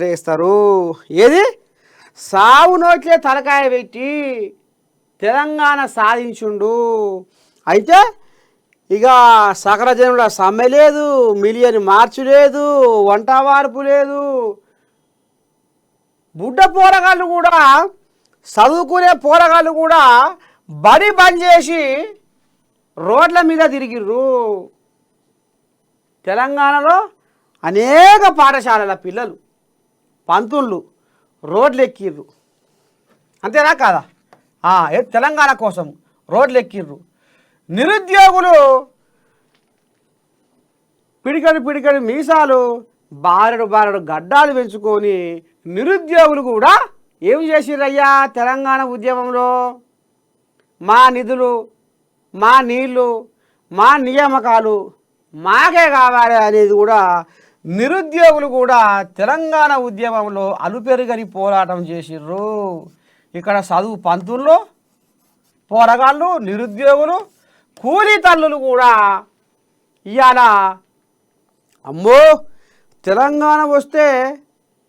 చేస్తారు. ఏది సావు నోట్లే తలకాయ పెట్టి తెలంగాణ సాధించుండు. అయితే ఇక సకల జనుల సమ్మె లేదు, మిలియన్ మార్చు లేదు, వంట వార్పు లేదు. బుడ్డ పోరగాళ్ళు కూడా, చదువుకునే పోరగాళ్ళు కూడా బడి బంద్ చేసి రోడ్ల మీద తిరిగిర్రు. తెలంగాణలో అనేక పాఠశాలల పిల్లలు పంతుళ్ళు రోడ్లు ఎక్కిర్రు. అంతేనా కాదా? తెలంగాణ కోసం రోడ్లు ఎక్కిర్రు. నిరుద్యోగులు పిడికడి మీసాలు బారెడు గడ్డాలు పెంచుకొని నిరుద్యోగులు కూడా ఏం చేసిర్రయ్యా తెలంగాణ ఉద్యమంలో? మా నిధులు, మా నీళ్లు, మా నియామకాలు మాకే కావాలి అనేది కూడా నిరుద్యోగులు కూడా తెలంగాణ ఉద్యమంలో అలుపెరుగని పోరాటం చేసిర్రు. ఇక్కడ చదువు పంతుల్లో పోరగాళ్ళు, నిరుద్యోగులు, కూలీ తల్లులు కూడా ఇవాళ అమ్మో తెలంగాణ వస్తే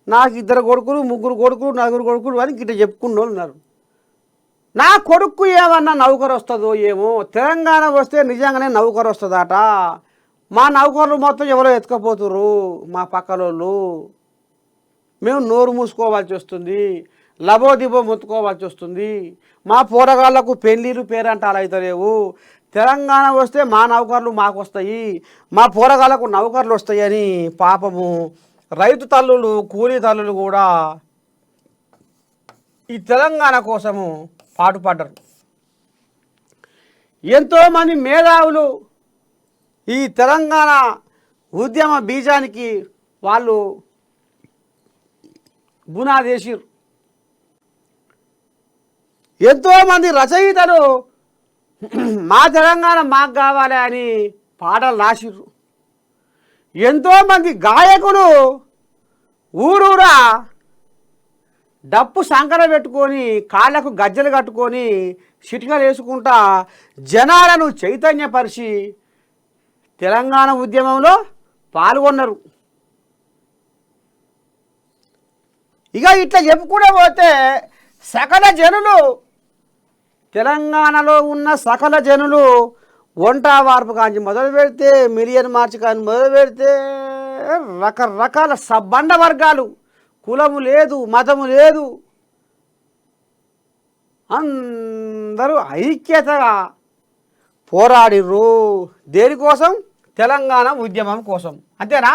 నాకు 2 కొడుకులు, 3 కొడుకులు, 4 కొడుకులు అని గిట్ట చెప్పుకున్న వాళ్ళు ఉన్నారు. నా కొడుకు ఏమన్నా నౌకరు వస్తుందో ఏమో, తెలంగాణ వస్తే నిజంగానే నౌకరు వస్తుందట. మా నౌకర్లు మొత్తం ఎవరో ఎత్తుకపోతుర్రు, మా పక్కలోళ్ళు. మేము నోరు మూసుకోవాల్సి వస్తుంది, లబోదిబో ముత్తుకోవాల్సి వస్తుంది. మా పోరగాళ్లకు పెళ్ళిళ్ళు పేరంటాలు అవుతలేవు. తెలంగాణ వస్తే మా నౌకర్లు మాకు వస్తాయి, మా పోరగాళ్లకు నౌకర్లు వస్తాయని పాపము రైతు తల్లులు, కూలీ తల్లులు కూడా ఈ తెలంగాణ కోసము పాటుపడ్డరు. ఎంతోమంది మేధావులు ఈ తెలంగాణ ఉద్యమ బీజానికి వాళ్ళు బునాదేసిర్రు. ఎంతోమంది రచయితలు మా తెలంగాణ మాకు కావాలి అని పాటలు రాసిర్రు. ఎంతోమంది గాయకులు ఊరూరా డప్పు సంకర పెట్టుకొని కాళ్ళకు గజ్జలు కట్టుకొని చిటికలు వేసుకుంటా జనాలను చైతన్యపరిచి తెలంగాణ ఉద్యమంలో పాల్గొన్నారు. ఇక ఇట్లా చెప్పుకుంటూ పోతే సకల జనులు, తెలంగాణలో ఉన్న సకల జనులు వంట వార్పు కాంచి మొదలు పెడితే, మిలియన్ మార్చి కానీ మొదలు పెడితే రకరకాల సబ్బండ వర్గాలు, కులము లేదు, మతము లేదు, అందరూ ఐక్యతగా పోరాడిర్రు. దేనికోసం? తెలంగాణ ఉద్యమం కోసం. అంతేనా?